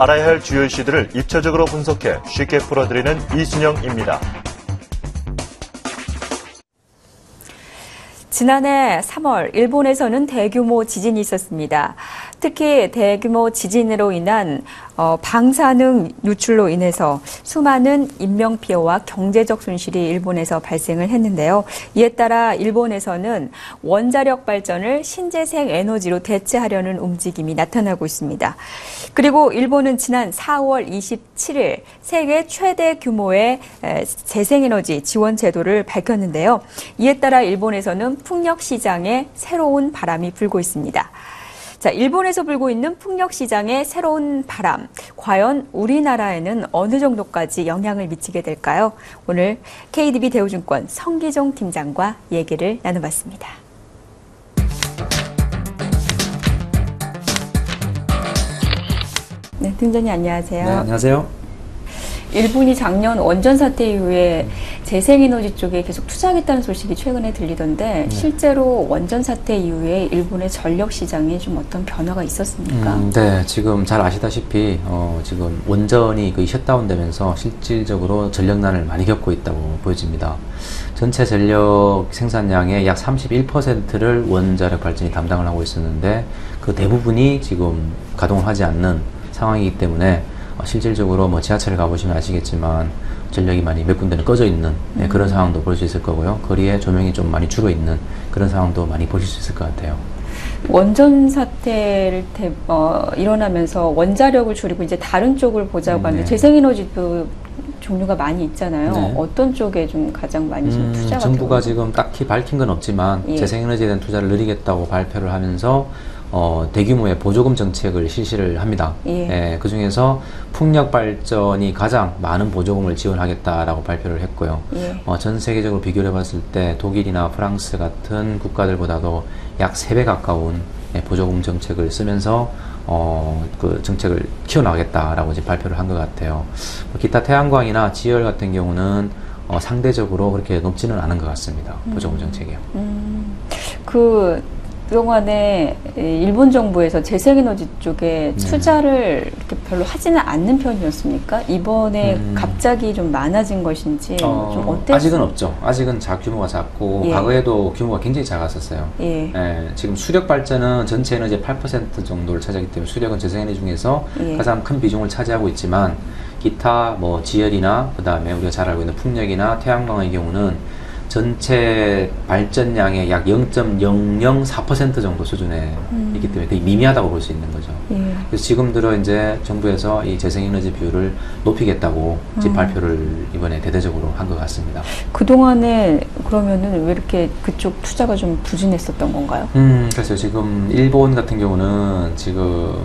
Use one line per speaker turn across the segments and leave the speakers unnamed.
알아야 할 주요 이슈들을 입체적으로 분석해 쉽게 풀어드리는 이순영입니다.
지난해 3월 일본에서는 대규모 지진이 있었습니다. 특히 대규모 지진으로 인한 방사능 유출로 인해서 수많은 인명피해와 경제적 손실이 일본에서 발생을 했는데요. 이에 따라 일본에서는 원자력 발전을 신재생 에너지로 대체하려는 움직임이 나타나고 있습니다. 그리고 일본은 지난 4월 27일 세계 최대 규모의 재생에너지 지원 제도를 밝혔는데요. 이에 따라 일본에서는 풍력 시장에 새로운 바람이 불고 있습니다. 자, 일본에서 불고 있는 풍력 시장의 새로운 바람, 과연 우리나라에는 어느 정도까지 영향을 미치게 될까요? 오늘 KDB 대우증권 성기종 팀장과 얘기를 나눠봤습니다. 네, 팀장님 안녕하세요.
네, 안녕하세요.
일본이 작년 원전 사태 이후에 재생에너지 쪽에 계속 투자하겠다는 소식이 최근에 들리던데 실제로 원전 사태 이후에 일본의 전력 시장에 좀 어떤 변화가 있었습니까?
네, 지금 잘 아시다시피 지금 원전이 거의 셧다운되면서 실질적으로 전력난을 많이 겪고 있다고 보여집니다. 전체 전력 생산량의 약 31%를 원자력 발전이 담당을 하고 있었는데 그 대부분이 지금 가동을 하지 않는 상황이기 때문에 실질적으로 뭐 지하철에 가보시면 아시겠지만 전력이 많이 몇 군데는 꺼져 있는 그런 상황도 볼 수 있을 거고요. 거리에 조명이 좀 많이 죽어 있는 그런 상황도 많이 보실 수 있을 것 같아요.
원전 사태를 일어나면서 원자력을 줄이고 이제 다른 쪽을 보자고 하는데 재생에너지도 종류가 많이 있잖아요.
네.
어떤 쪽에 좀 가장 많이 좀 투자가
정부가 지금 딱히 밝힌 건 없지만 재생에너지에 대한 투자를 늘리겠다고 발표를 하면서 대규모의 보조금 정책을 실시를 합니다. 그 중에서 풍력 발전이 가장 많은 보조금을 지원하겠다라고 발표를 했고요. 전 세계적으로 비교를 해봤을 때 독일이나 프랑스 같은 국가들보다도 약 3배 가까운 보조금 정책을 쓰면서 그 정책을 키워나가겠다라고 이제 발표를 한 것 같아요. 기타 태양광이나 지열 같은 경우는 상대적으로 그렇게 높지는 않은 것 같습니다. 보조금 정책이요.
그동안에 일본 정부에서 재생에너지 쪽에 투자를 이렇게 별로 하지는 않는 편이었습니까? 이번에 갑자기 좀 많아진 것인지 좀 어땠어요?
아직은 없죠. 아직은 규모가 작고 과거에도 규모가 굉장히 작았었어요. 지금 수력 발전은 전체 에너지의 8% 정도를 차지하기 때문에 수력은 재생에너지 중에서 가장 큰 비중을 차지하고 있지만 기타 뭐 지열이나 그 다음에 우리가 잘 알고 있는 풍력이나 태양광의 경우는 전체 발전량의 약 0.004% 정도 수준에 있기 때문에 되게 미미하다고 볼 수 있는 거죠. 그래서 지금 들어 이제 정부에서 이 재생에너지 비율을 높이겠다고 이제 발표를 이번에 대대적으로 한 것 같습니다.
그동안에 그러면은 왜 이렇게 그쪽 투자가 좀 부진했었던 건가요?
그래서 지금 일본 같은 경우는 지금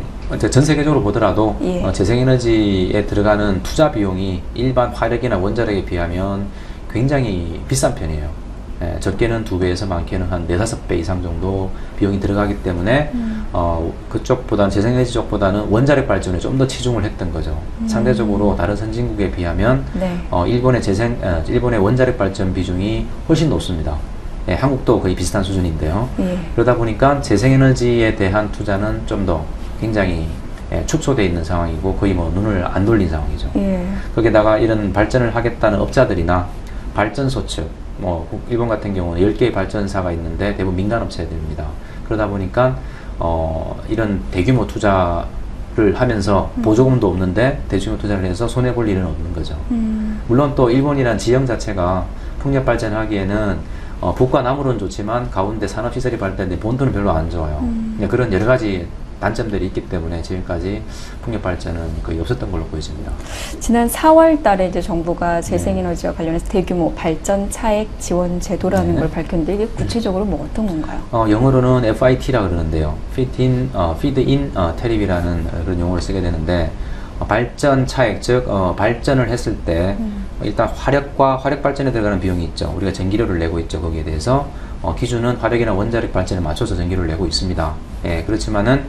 전 세계적으로 보더라도 재생에너지에 들어가는 투자 비용이 일반 화력이나 원자력에 비하면 굉장히 비싼 편이에요. 적게는 2배에서 많게는 한 4-5배 이상 정도 비용이 들어가기 때문에 그쪽보다는 재생에너지 쪽보다는 원자력 발전에 좀 더 치중을 했던 거죠. 상대적으로 다른 선진국에 비하면 일본의 원자력 발전 비중이 훨씬 높습니다. 한국도 거의 비슷한 수준인데요. 그러다 보니까 재생에너지에 대한 투자는 좀 더 굉장히 축소되어 있는 상황이고 거의 뭐 눈을 안 돌린 상황이죠. 거기다가 이런 발전을 하겠다는 업자들이나 발전소 측, 일본 같은 경우는 10개의 발전사가 있는데 대부분 민간업체들입니다. 그러다 보니까 이런 대규모 투자를 하면서 보조금도 없는데 대규모 투자를 해서 손해볼 일은 없는 거죠. 물론 또 일본이란 지형 자체가 풍력 발전하기에는 북과 남으로는 좋지만 가운데 산업시설이 발달되는데 본토는 별로 안 좋아요. 그런 여러 가지 단점들이 있기 때문에 지금까지 풍력 발전은 거의 없었던 걸로 보여집니다.
지난 4월 달에 이제 정부가 재생에너지와 관련해서 대규모 발전 차액 지원 제도라는 걸 밝혔는데 이게 구체적으로 뭐 어떤 건가요?
영어로는 FIT라 그러는데요. Feed in Tariff이라는 그런 용어를 쓰게 되는데 발전 차액, 즉 발전을 했을 때 일단 화력 발전에 들어가는 비용이 있죠. 우리가 전기료를 내고 있죠. 거기에 대해서 기준은 화력이나 원자력 발전에 맞춰서 전기료를 내고 있습니다. 그렇지만은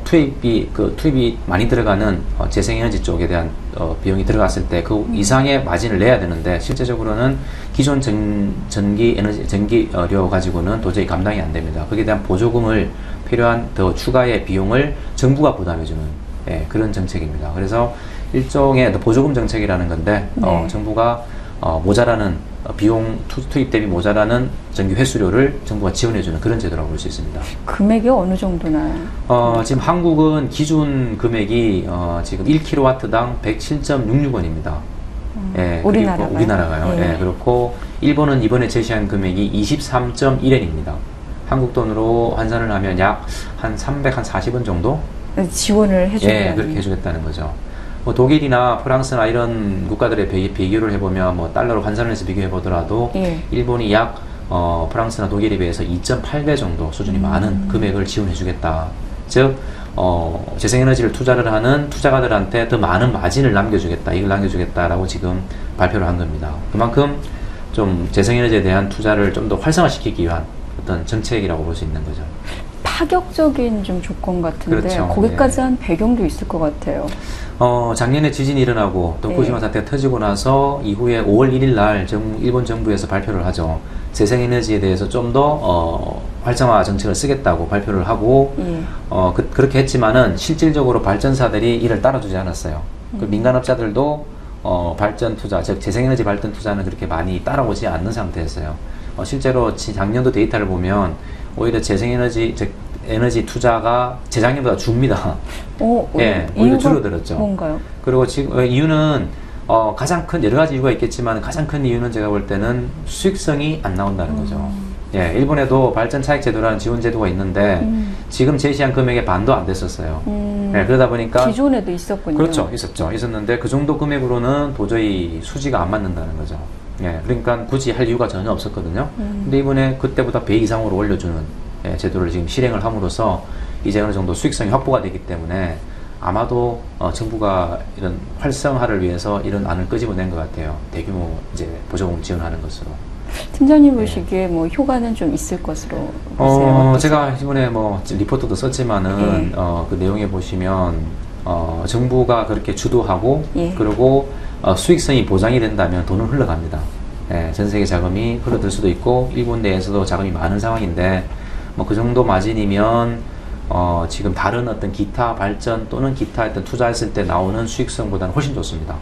투입이 많이 들어가는 재생에너지 쪽에 대한 비용이 들어갔을 때 그 이상의 마진을 내야 되는데 실제적으로는 기존 전기료 가지고는 도저히 감당이 안 됩니다. 거기에 대한 보조금을 필요한 더 추가의 비용을 정부가 부담해주는 예, 그런 정책입니다. 그래서 일종의 보조금 정책이라는 건데
네.
정부가 모자라는 비용 투입 대비 모자라는 전기 회수료를 정부가 지원해주는 그런 제도라고 볼 수 있습니다.
금액이 어느 정도나?
지금 한국은 기준 금액이 지금 1kW당 107.66원입니다. 예, 우리나라가요.
예.
예, 그렇고 일본은 이번에 제시한 금액이 23.1엔입니다. 한국 돈으로 환산을 하면 약 한 340원 정도?
지원을 해주겠다는.
예, 그렇게 해주겠다는 거죠. 뭐 독일이나 프랑스나 이런 국가들의 비교를 해보면 뭐 달러로 환산을 해서 비교해 보더라도
예.
일본이 약 프랑스나 독일에 비해서 2.8배 정도 수준이 많은 금액을 지원해주겠다. 즉 재생에너지를 투자를 하는 투자가들한테 더 많은 마진을 남겨주겠다. 이걸 남겨주겠다라고 지금 발표를 한 겁니다. 그만큼 좀 재생에너지에 대한 투자를 좀 더 활성화시키기 위한 어떤 정책이라고 볼 수 있는 거죠.
파격적인 좀 조건 같은데
그렇죠.
거기까지 한 배경도 있을 것 같아요.
작년에 지진이 일어나고 도쿠시마 사태가 터지고 나서 이후에 5월 1일 날 일본 정부에서 발표를 하죠. 재생에너지에 대해서 좀 더 활성화 정책을 쓰겠다고 발표를 하고
예.
그렇게 했지만은 실질적으로 발전사들이 이를 따라주지 않았어요. 그 민간업자들도 발전 투자, 즉 재생에너지 발전 투자는 그렇게 많이 따라오지 않는 상태였어요. 실제로 작년도 데이터를 보면 오히려 재생에너지, 즉 에너지 투자가 재작년보다 줍니다. 예, 오히려 줄어들었죠.
뭔가요?
그리고 지금 이유는 가장 큰 여러 가지 이유가 있겠지만 가장 큰 이유는 제가 볼 때는 수익성이 안 나온다는 거죠. 예, 일본에도 발전 차익 제도라는 지원 제도가 있는데 지금 제시한 금액의 반도 안 됐었어요. 예, 그러다 보니까
기존에도 있었군요.
그렇죠, 있었는데 그 정도 금액으로는 도저히 수지가 안 맞는다는 거죠. 예, 그러니까 굳이 할 이유가 전혀 없었거든요. 근데 이번에 그때보다 배 이상으로 올려주는 제도를 지금 실행을 함으로써 이제 어느 정도 수익성이 확보가 되기 때문에 아마도 정부가 이런 활성화를 위해서 이런 안을 끄집어낸 것 같아요. 대규모 이제 보조금 지원하는 것으로.
팀장님 보시기에 뭐 효과는 좀 있을 것으로 보세요?
제가 이번에 뭐 리포트도 썼지만은 그 내용에 보시면 정부가 그렇게 주도하고 그리고 수익성이 보장이 된다면 돈은 흘러갑니다. 예, 전 세계 자금이 흘러들 수도 있고 일본 내에서도 자금이 많은 상황인데 뭐 그 정도 마진이면 지금 다른 어떤 기타 발전 또는 기타 어떤 투자했을 때 나오는 수익성보다는 훨씬 좋습니다.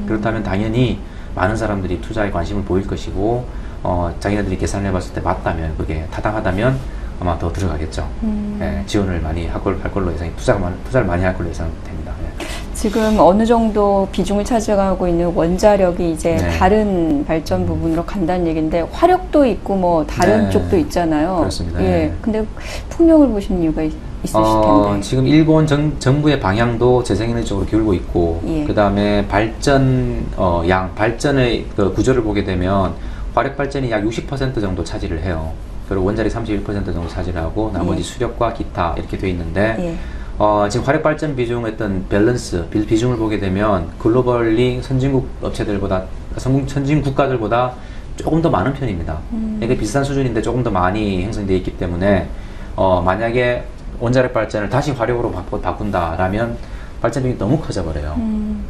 그렇다면 당연히 많은 사람들이 투자에 관심을 보일 것이고 자기네들이 계산해 봤을 때 맞다면 그게 타당하다면 아마 더 들어가겠죠. 예, 지원을 많이 할 걸로 예상이 투자를 많이 할 걸로 예상됩니다. 예.
지금 어느 정도 비중을 차지하고 있는 원자력이 이제 다른 발전 부분으로 간다는 얘기인데 화력도 있고 뭐 다른 쪽도 있잖아요.
그렇습니다.
예. 근데 풍력을 보시는 이유가 있으실 텐데.
지금 일본 정부의 방향도 재생에너지 쪽으로 기울고 있고 그 다음에 발전의 그 구조를 보게 되면 화력 발전이 약 60% 정도 차지를 해요. 그리고 원자력 31% 정도 차지를 하고 나머지 수력과 기타 이렇게 돼 있는데 지금 화력 발전 비중 어떤 밸런스 비중을 보게 되면 글로벌리 선진국 업체들보다 선진 국가들보다 조금 더 많은 편입니다. 이게 비슷한 수준인데 조금 더 많이 형성되어 있기 때문에 만약에 원자력 발전을 다시 화력으로 바꾼다라면 발전 비용이 너무 커져버려요.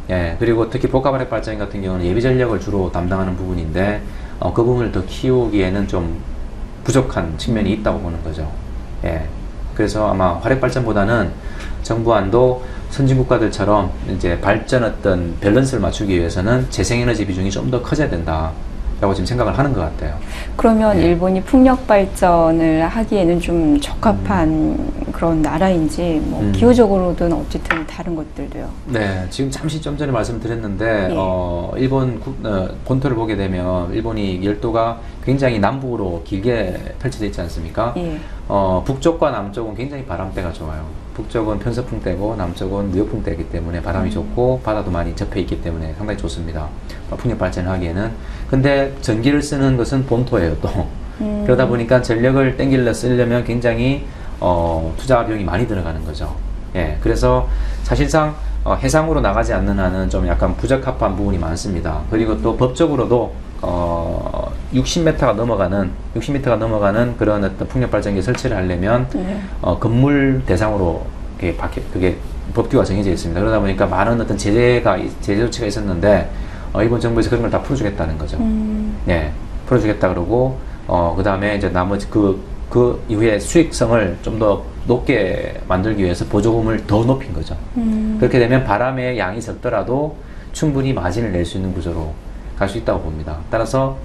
예, 그리고 특히 복합화력 발전 같은 경우는 예비 전력을 주로 담당하는 부분인데 그 부분을 더 키우기에는 좀 부족한 측면이 있다고 보는 거죠. 예, 그래서 아마 화력 발전보다는 정부안도 선진 국가들처럼 이제 발전 어떤 밸런스를 맞추기 위해서는 재생에너지 비중이 좀 더 커져야 된다라고 지금 생각을 하는 것 같아요.
그러면 일본이 풍력 발전을 하기에는 좀 적합한 그런 나라인지 뭐 기후적으로든 어쨌든 다른 것들도요.
네, 지금 잠시 좀 전에 말씀드렸는데 일본 본토를 보게 되면 일본이 열도가 굉장히 남북으로 길게 펼쳐져 있지 않습니까? 북쪽과 남쪽은 굉장히 바람대가 좋아요. 북쪽은 편서풍대고 남쪽은 무역풍대이기 때문에 바람이 좋고 바다도 많이 접해 있기 때문에 상당히 좋습니다. 풍력 발전을 하기에는. 근데 전기를 쓰는 것은 본토예요, 또. 그러다 보니까 전력을 쓰려면 굉장히 투자 비용이 많이 들어가는 거죠. 예, 그래서 사실상 해상으로 나가지 않는 한은 좀 약간 부적합한 부분이 많습니다. 그리고 또 법적으로도 60m가 넘어가는 그런 어떤 풍력 발전기 설치를 하려면 건물 대상으로 그게 법규가 정해져 있습니다. 그러다 보니까 많은 어떤 제재 조치가 있었는데 일본 정부에서 그런 걸 다 풀어주겠다는 거죠. 예, 풀어주겠다 그러고 그 다음에 이제 나머지 그 그 이후에 수익성을 좀 더 높게 만들기 위해서 보조금을 더 높인 거죠. 그렇게 되면 바람의 양이 적더라도 충분히 마진을 낼 수 있는 구조로 갈 수 있다고 봅니다. 따라서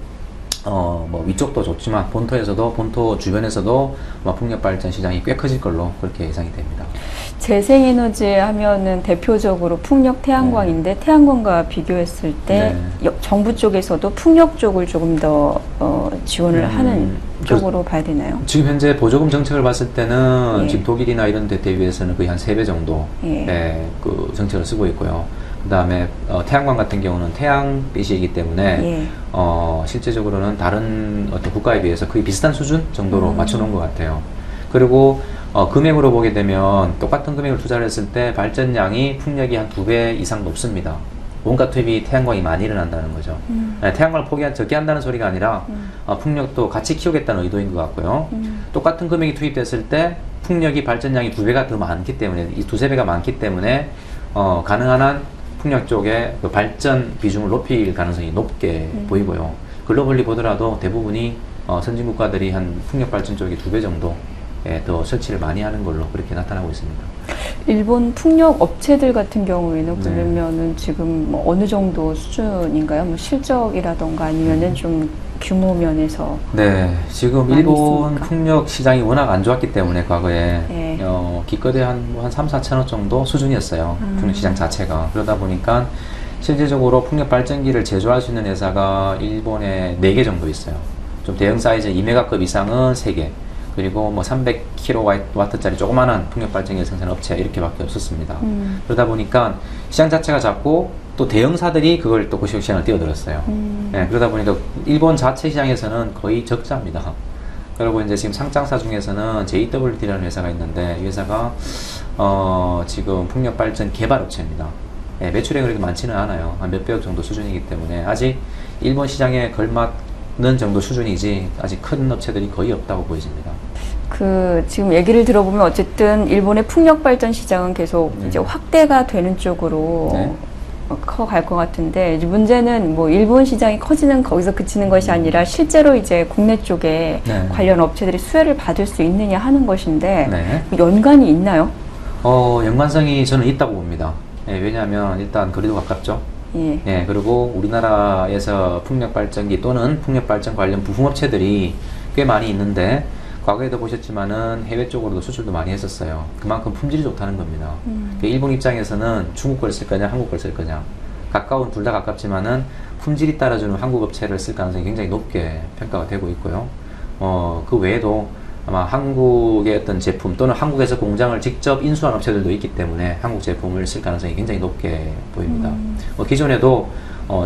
뭐 위쪽도 좋지만 본토 주변에서도 풍력 발전 시장이 꽤 커질 걸로 그렇게 예상이 됩니다.
재생에너지 하면은 대표적으로 풍력 태양광인데 태양광과 비교했을 때 정부 쪽에서도 풍력 쪽을 조금 더 지원을 하는 쪽으로 봐야 되나요?
지금 현재 보조금 정책을 봤을 때는 지금 독일이나 이런 데 대비해서는 거의 한 3배 정도 그 정책을 쓰고 있고요. 그 다음에 태양광 같은 경우는 태양빛이기 때문에 실제적으로는 다른 어떤 국가에 비해서 거의 비슷한 수준 정도로 맞춰놓은 것 같아요. 그리고 금액으로 보게 되면 똑같은 금액을 투자를 했을 때 발전량이 풍력이 한 2배 이상 높습니다. 원가 투입이 태양광이 많이 일어난다는 거죠. 태양광을 적게 한다는 소리가 아니라 풍력도 같이 키우겠다는 의도인 것 같고요. 똑같은 금액이 투입됐을 때 풍력이 발전량이 2배가 더 많기 때문에 이 2~3배가 많기 때문에 가능한 한 풍력 쪽에 그 발전 비중을 높일 가능성이 높게 보이고요. 글로벌리 보더라도 대부분이 선진 국가들이 한 풍력 발전 쪽이 2배 정도 더 설치를 많이 하는 걸로 그렇게 나타나고 있습니다.
일본 풍력 업체들 같은 경우에는 그러면은 지금 뭐 어느 정도 수준인가요? 뭐 실적이라던가 아니면은 좀 규모 면에서
지금 일본 있습니까? 풍력 시장이 워낙 안 좋았기 때문에 과거에 기껏해 한 3~4천억 정도 수준이었어요. 풍력 시장 자체가. 그러다 보니까 실질적으로 풍력 발전기를 제조할 수 있는 회사가 일본에 4개 정도 있어요. 좀 대형 사이즈 2메가급 이상은 3개. 그리고 뭐 300kW짜리 조그마한 풍력 발전기 생산 업체 이렇게밖에 없었습니다. 그러다 보니까 시장 자체가 작고 또 대형사들이 그걸 또 그 시장을 뛰어들었어요. 그러다 보니까 일본 자체 시장에서는 거의 적자입니다. 그리고 이제 지금 상장사 중에서는 JWT라는 회사가 있는데 이 회사가 지금 풍력 발전 개발 업체입니다. 매출이 그렇게 많지는 않아요. 한 몇백억 정도 수준이기 때문에 아직 일본 시장에 걸맞는 정도 수준이지 아직 큰 업체들이 거의 없다고 보여집니다.
지금 얘기를 들어보면 어쨌든 일본의 풍력 발전 시장은 계속 이제 확대가 되는 쪽으로 커갈 것 같은데 이제 문제는 뭐 일본 시장이 커지는 거기서 그치는 것이 아니라 실제로 이제 국내 쪽에 관련 업체들이 수혜를 받을 수 있느냐 하는 것인데 연관이 있나요?
연관성이 저는 있다고 봅니다. 왜냐하면 일단 거리도 가깝죠. 그리고 우리나라에서 풍력 발전기 또는 풍력 발전 관련 부품업체들이 꽤 많이 있는데 과거에도 보셨지만은 해외 쪽으로도 수출도 많이 했었어요. 그만큼 품질이 좋다는 겁니다. 일본 입장에서는 중국 걸 쓸 거냐, 한국 걸 쓸 거냐. 둘 다 가깝지만은 품질이 따라주는 한국 업체를 쓸 가능성이 굉장히 높게 평가가 되고 있고요. 그 외에도 아마 한국의 어떤 제품 또는 한국에서 공장을 직접 인수한 업체들도 있기 때문에 한국 제품을 쓸 가능성이 굉장히 높게 보입니다. 기존에도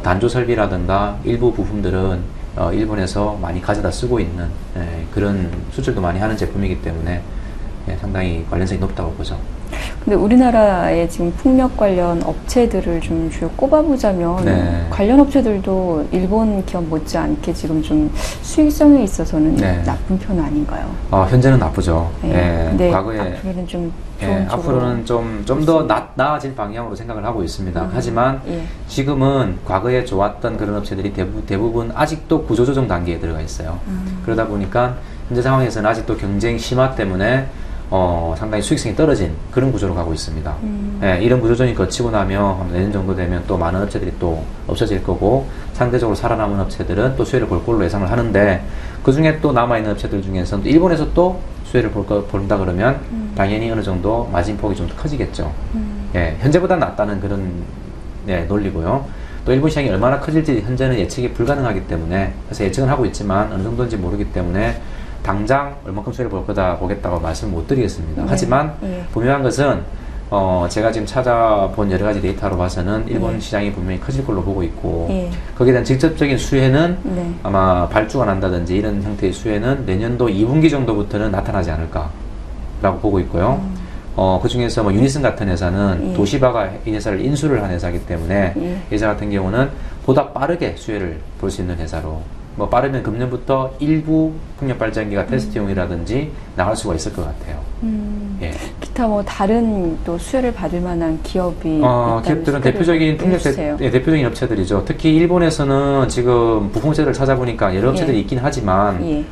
단조 설비라든가 일부 부품들은 일본에서 많이 가져다 쓰고 있는 그런 수출도 많이 하는 제품이기 때문에 상당히 관련성이 높다고 보죠.
근데 우리나라의 지금 풍력 관련 업체들을 좀 주요 꼽아보자면 관련 업체들도 일본 기업 못지않게 지금 좀 수익성에 있어서는 나쁜 편은 아닌가요?
현재는 나쁘죠.
근데
과거에
앞으로는 좀 좋은
앞으로는 좀 더 나아질 방향으로 생각을 하고 있습니다. 하지만 지금은 과거에 좋았던 그런 업체들이 대부분 아직도 구조조정 단계에 들어가 있어요. 그러다 보니까 현재 상황에서는 아직도 경쟁 심화 때문에 상당히 수익성이 떨어진 그런 구조로 가고 있습니다. 이런 구조조정이 거치고 나면 내년 정도 되면 또 많은 업체들이 또 없어질 거고 상대적으로 살아남은 업체들은 또 수혜를 볼 걸로 예상을 하는데 그 중에 또 남아있는 업체들 중에서는 일본에서 또 수혜를 본다 그러면 당연히 어느 정도 마진폭이 좀 더 커지겠죠. 현재보다 낫다는 그런 논리고요. 또 일본 시장이 얼마나 커질지 현재는 예측이 불가능하기 때문에 그래서 예측은 하고 있지만 어느 정도인지 모르기 때문에 당장 얼마큼 수혜를 보겠다고 말씀을 못 드리겠습니다. 하지만 분명한 것은 제가 지금 찾아본 여러 가지 데이터로 봐서는 일본 시장이 분명히 커질 걸로 보고 있고 거기에 대한 직접적인 수혜는 아마 발주가 난다든지 이런 형태의 수혜는 내년도 2분기 정도부터는 나타나지 않을까라고 보고 있고요. 그 중에서 뭐 유니슨 같은 회사는 도시바가 이 회사를 인수를 한 회사이기 때문에 이 회사 같은 경우는 보다 빠르게 수혜를 볼 수 있는 회사로 뭐 빠르면 금년부터 일부 풍력 발전기가 테스트용이라든지 나갈 수가 있을 것 같아요.
기타 뭐 다른 또 수혜를 받을 만한 기업이
기업들은 대표적인 대표적인 업체들이죠. 특히 일본에서는 지금 부품업체를 찾아보니까 여러 업체들이 있긴 하지만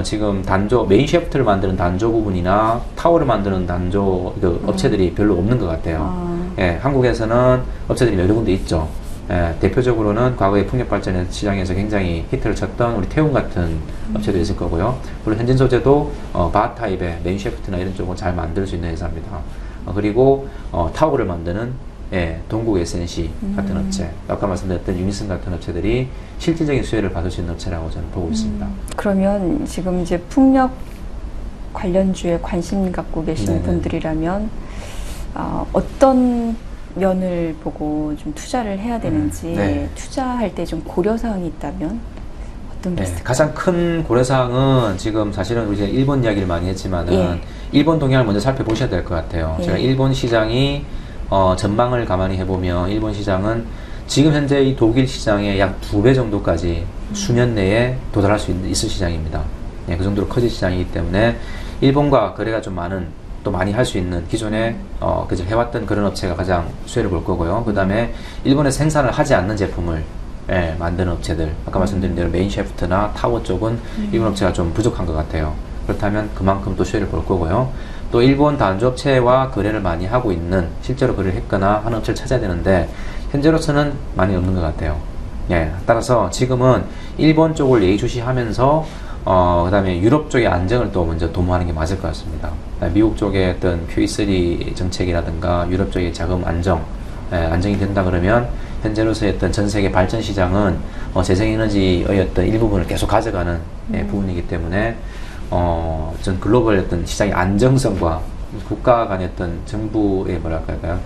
지금 단조, 메인 샤프트를 만드는 단조 부분이나 타워를 만드는 단조 업체들이 별로 없는 것 같아요. 예, 한국에서는 업체들이 여러 군데 있죠. 예, 대표적으로는 과거에 풍력발전 시장에서 굉장히 히트를 쳤던 우리 태움 같은 업체도 있을 거고요. 물론 현진 소재도 바 타입의 메인 샤프트나 이런 쪽은 잘 만들 수 있는 회사입니다. 그리고 타워를 만드는 동국 SNC 같은 업체, 아까 말씀드렸던 유니슨 같은 업체들이 실질적인 수혜를 받을 수 있는 업체라고 저는 보고 있습니다.
그러면 지금 이제 풍력 관련주에 관심 갖고 계시는
네네.
분들이라면 어떤 면을 보고 좀 투자를 해야 되는지
네.
투자할 때 좀 고려사항이 있다면 어떤 게 있을까요?
가장 큰 고려사항은 지금 사실은 우리 일본 이야기를 많이 했지만은 일본 동향을 먼저 살펴보셔야 될 것 같아요. 제가 일본 시장이 전망을 가만히 해보면 일본 시장은 지금 현재 이 독일 시장의 약 2배 정도까지 수년 내에 도달할 수 있을 시장입니다. 그 정도로 커질 시장이기 때문에 일본과 거래가 좀 또 많이 할 수 있는 기존에 그저 해왔던 그런 업체가 가장 수혜를 볼 거고요. 그 다음에 일본에 생산을 하지 않는 제품을 만드는 업체들, 아까 말씀드린 대로 메인 샤프트나 타워 쪽은 일본 업체가 좀 부족한 것 같아요. 그렇다면 그만큼 또 수혜를 볼 거고요. 또 일본 단조업체와 거래를 많이 하고 있는, 실제로 거래를 했거나 하는 업체를 찾아야 되는데 현재로서는 많이 없는 것 같아요. 따라서 지금은 일본 쪽을 예의주시하면서 그 다음에 유럽 쪽의 안정을 또 먼저 도모하는 게 맞을 것 같습니다. 미국 쪽의 어떤 QE3 정책이라든가 유럽 쪽의 자금 안정이 된다 그러면 현재로서의 어떤 전 세계 발전 시장은 재생에너지의 어떤 일부분을 계속 가져가는 부분이기 때문에 전 글로벌 어떤 시장의 안정성과 국가 간의 어떤 정부의 뭐랄까요,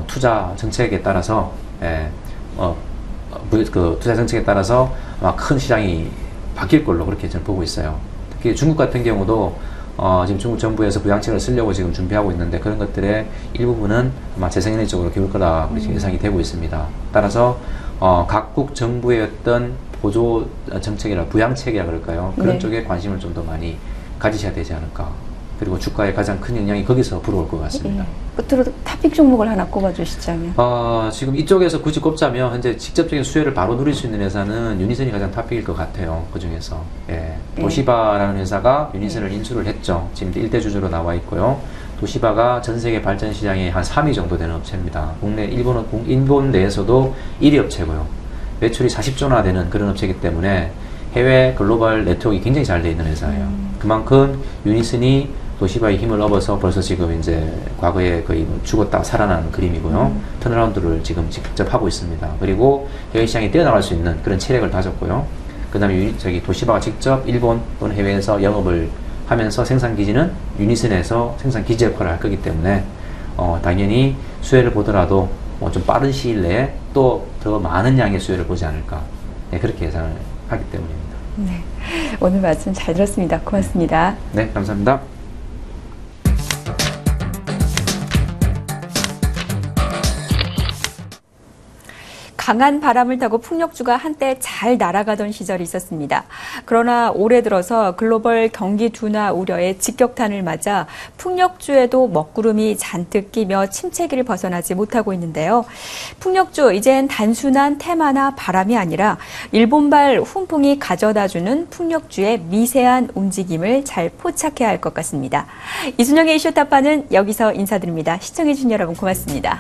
투자 정책에 따라서 투자 정책에 따라서 아마 큰 시장이 바뀔 걸로 그렇게 저는 보고 있어요. 특히 중국 같은 경우도 지금 중국 정부에서 부양책을 쓰려고 지금 준비하고 있는데 그런 것들의 일부분은 아마 재생에너지 쪽으로 기울 거다 그렇게 예상이 되고 있습니다. 따라서 각국 정부의 어떤 보조 정책이나 부양책이라 그럴까요? 그런 쪽에 관심을 좀 더 많이 가지셔야 되지 않을까. 그리고 주가에 가장 큰 영향이 거기서 불어올 것 같습니다.
끝으로 토픽 종목을 하나 꼽아주시자면.
지금 이쪽에서 굳이 꼽자면 현재 직접적인 수혜를 바로 누릴 수 있는 회사는 유니선이 가장 탑픽일 것 같아요. 그 중에서. 도시바라는 회사가 유니선을 인수를 했죠. 지금 1대 주주로 나와 있고요. 도시바가 전 세계 발전 시장의 한 3위 정도 되는 업체입니다. 일본 내에서도 1위 업체고요. 매출이 40조나 되는 그런 업체이기 때문에 해외 글로벌 네트워크가 굉장히 잘 되어 있는 회사예요. 그만큼 유니슨이 도시바의 힘을 얻어서 벌써 지금 이제 과거에 거의 죽었다가 살아난 그림이고요. 턴어라운드를 지금 직접 하고 있습니다. 그리고 해외 시장에 뛰어나갈 수 있는 그런 체력을 다졌고요. 그 다음에 도시바가 직접 일본 또는 해외에서 영업을 하면서 생산 기지는 유니슨에서 생산 기지 역할을 할 거기 때문에 당연히 수혜를 보더라도 좀 빠른 시일 내에 또 더 많은 양의 수혜를 보지 않을까. 그렇게 예상을 하기 때문입니다.
네, 오늘 말씀 잘 들었습니다. 고맙습니다.
네, 감사합니다.
강한 바람을 타고 풍력주가 한때 잘 날아가던 시절이 있었습니다. 그러나 올해 들어서 글로벌 경기 둔화 우려에 직격탄을 맞아 풍력주에도 먹구름이 잔뜩 끼며 침체기를 벗어나지 못하고 있는데요. 풍력주, 이젠 단순한 테마나 바람이 아니라 일본발 훈풍이 가져다주는 풍력주의 미세한 움직임을 잘 포착해야 할 것 같습니다. 이순영의 이슈타파는 여기서 인사드립니다. 시청해주신 여러분 고맙습니다.